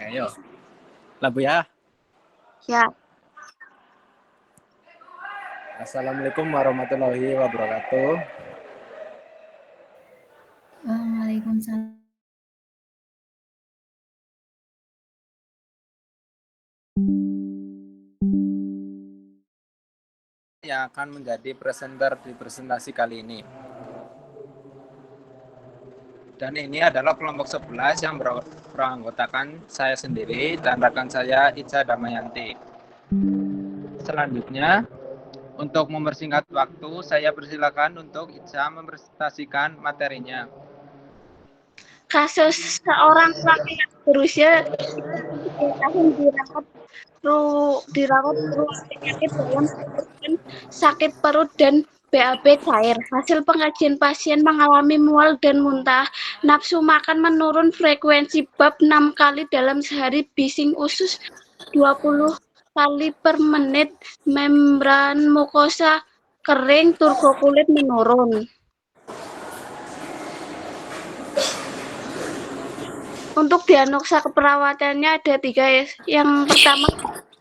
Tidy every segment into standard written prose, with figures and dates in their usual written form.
Ayo. Labu ya. Ya. Assalamualaikum warahmatullahi wabarakatuh. Waalaikumsalam. Yang akan menjadi presenter di presentasi kali ini. Dan ini adalah kelompok 11 yang beranggotakan saya sendiri dan rekan saya Ica Damayanti. Selanjutnya, untuk mempersingkat waktu, saya persilakan untuk Ica mempresentasikan materinya. Kasus seorang laki-laki berusia 33 tahun dirawat rumah penyakit dalam keadaan sakit perut dan BAB cair. Hasil pengajian pasien mengalami mual dan muntah, nafsu makan menurun, frekuensi bab 6 kali dalam sehari, bising usus 20 kali per menit, membran mukosa kering, turgo kulit menurun. Untuk diagnosa keperawatannya ada 3. Yang pertama,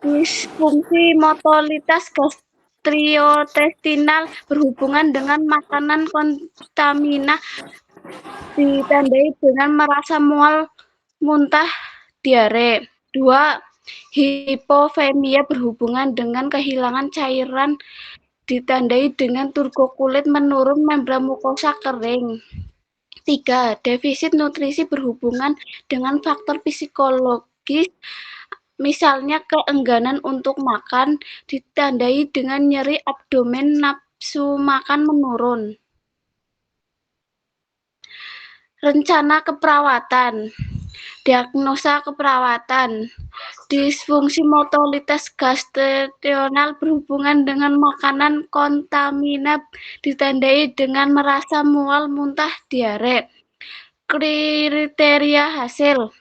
disfungsi motolitas gastrointestinal berhubungan dengan makanan kontamina, ditandai dengan merasa mual, muntah, diare. 2. Hipofemia berhubungan dengan kehilangan cairan, ditandai dengan turgo kulit menurun, membran mukosa kering. 3. Defisit nutrisi berhubungan dengan faktor psikologis, misalnya keengganan untuk makan, ditandai dengan nyeri abdomen, nafsu makan menurun. Rencana keperawatan. Diagnosa keperawatan. Disfungsi motolitas gastrointestinal berhubungan dengan makanan kontamina, ditandai dengan merasa mual, muntah, diare. Kriteria hasil.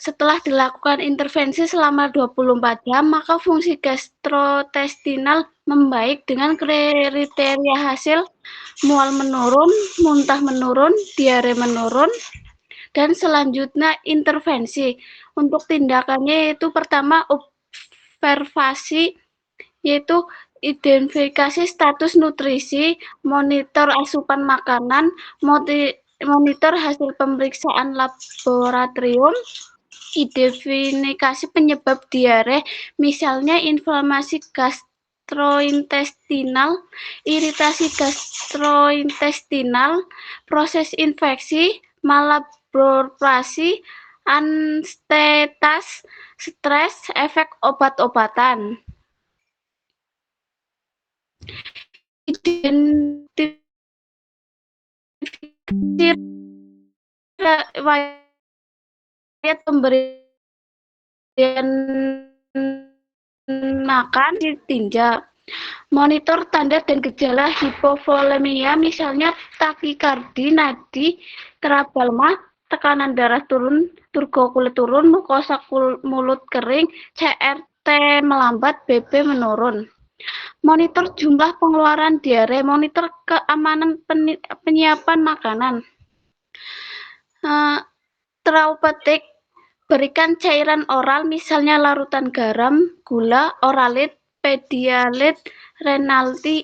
Setelah dilakukan intervensi selama 24 jam, maka fungsi gastrointestinal membaik dengan kriteria hasil mual menurun, muntah menurun, diare menurun. Dan selanjutnya intervensi. Untuk tindakannya yaitu pertama observasi, yaitu identifikasi status nutrisi, monitor asupan makanan, monitor hasil pemeriksaan laboratorium, identifikasi penyebab diare, misalnya inflamasi gastrointestinal, iritasi gastrointestinal, proses infeksi, malabrasi, anestetas, stres, efek obat-obatan. Identifikasi riwayat pemberian makan ditinjau. Monitor tanda dan gejala hipovolemia, misalnya takikardi, nadi teraba lemah, tekanan darah turun, turgo kulit turun, mukosa mulut kering, CRT melambat, BB menurun. Monitor jumlah pengeluaran diare, monitor keamanan penyiapan makanan. Terapeutik, berikan cairan oral, misalnya larutan garam, gula, oralit, pedialit, renalti.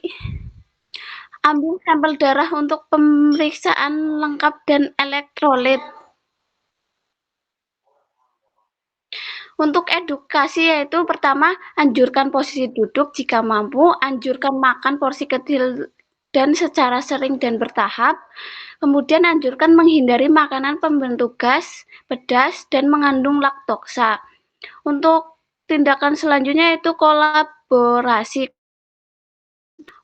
Ambil sampel darah untuk pemeriksaan lengkap dan elektrolit. Untuk edukasi yaitu pertama, anjurkan posisi duduk jika mampu, anjurkan makan porsi kecil dan secara sering dan bertahap. Kemudian anjurkan menghindari makanan pembentuk gas, pedas, dan mengandung laktosa. Untuk tindakan selanjutnya yaitu kolaborasi.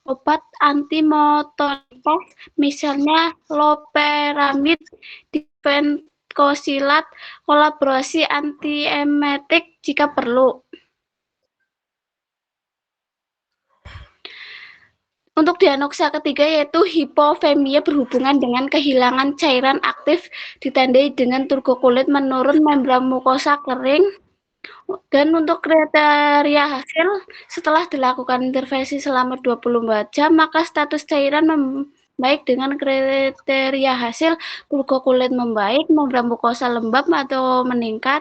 Obat antimotolitas, misalnya loperamid, difenkosilat, kolaborasi antiemetik jika perlu. Untuk diagnosa ketiga yaitu hipofemia berhubungan dengan kehilangan cairan aktif, ditandai dengan turgo kulit menurun, membran mukosa kering. Dan untuk kriteria hasil, setelah dilakukan intervensi selama 24 jam, maka status cairan membaik dengan kriteria hasil, turgo kulit membaik, membran mukosa lembab atau meningkat,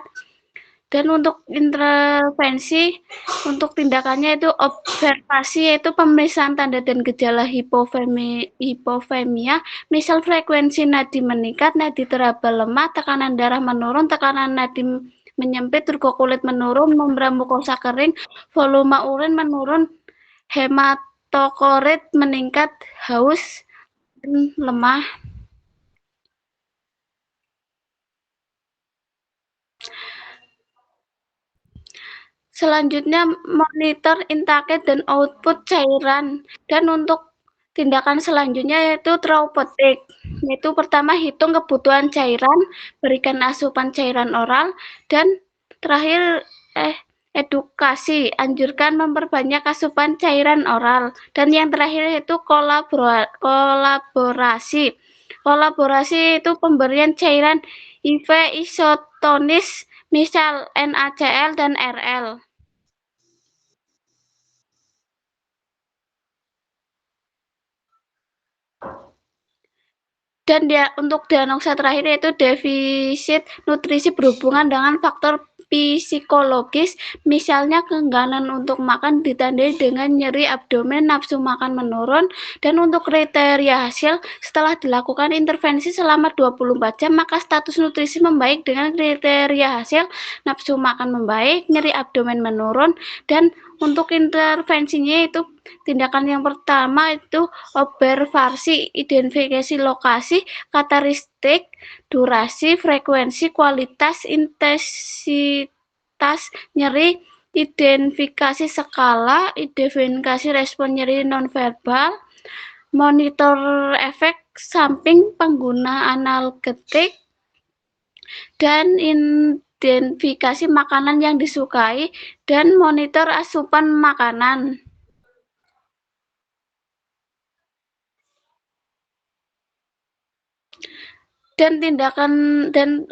Dan untuk intervensi, untuk tindakannya itu observasi, yaitu pemeriksaan tanda dan gejala hipofemia, misal frekuensi nadi meningkat, nadi teraba lemah, tekanan darah menurun, tekanan nadi menyempit, turgo kulit menurun, membran mukosa kering, volume urin menurun, hematokorit meningkat, haus, dan lemah. Selanjutnya monitor intake dan output cairan. Dan untuk tindakan selanjutnya yaitu terapeutik. Yaitu pertama hitung kebutuhan cairan, berikan asupan cairan oral, dan terakhir edukasi, anjurkan memperbanyak asupan cairan oral. Dan yang terakhir itu kolaborasi. Kolaborasi itu pemberian cairan IV isotonis, misal NaCl dan RL. Dan untuk diagnosa terakhir yaitu defisit nutrisi berhubungan dengan faktor psikologis, misalnya keengganan untuk makan ditandai dengan nyeri abdomen, nafsu makan menurun. Dan untuk kriteria hasil, setelah dilakukan intervensi selama 24 jam, maka status nutrisi membaik dengan kriteria hasil, nafsu makan membaik, nyeri abdomen menurun. Dan untuk intervensinya itu tindakan yang pertama itu observasi, identifikasi lokasi, karakteristik, durasi, frekuensi, kualitas, intensitas nyeri, identifikasi skala, identifikasi respon nyeri nonverbal, monitor efek samping pengguna analgetik, dan identifikasi makanan yang disukai, dan monitor asupan makanan. Dan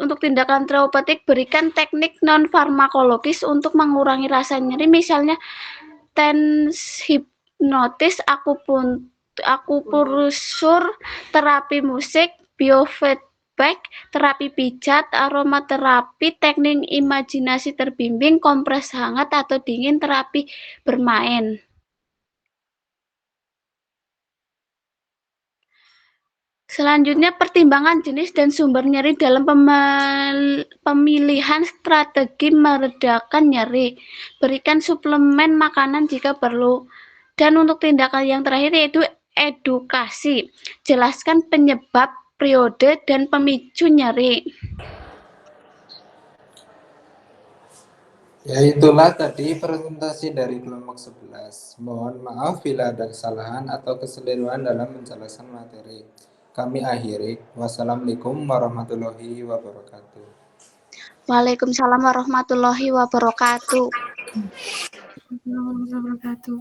untuk tindakan terapeutik, berikan teknik non farmakologis untuk mengurangi rasa nyeri, misalnya TENS hipnotis, akupunktur, terapi musik, biofeedback, terapi pijat, aromaterapi, teknik imajinasi terbimbing, kompres hangat atau dingin, terapi bermain. Selanjutnya, pertimbangan jenis dan sumber nyeri dalam pemilihan strategi meredakan nyeri. Berikan suplemen makanan jika perlu. Dan untuk tindakan yang terakhir yaitu edukasi. Jelaskan penyebab, periode, dan pemicu nyeri. Ya, itulah tadi presentasi dari kelompok 11. Mohon maaf bila ada kesalahan atau kekeliruan dalam menjelaskan materi. Kami akhiri. Wassalamualaikum warahmatullahi wabarakatuh. Waalaikumsalam warahmatullahi wabarakatuh. Warahmatullahi wabarakatuh.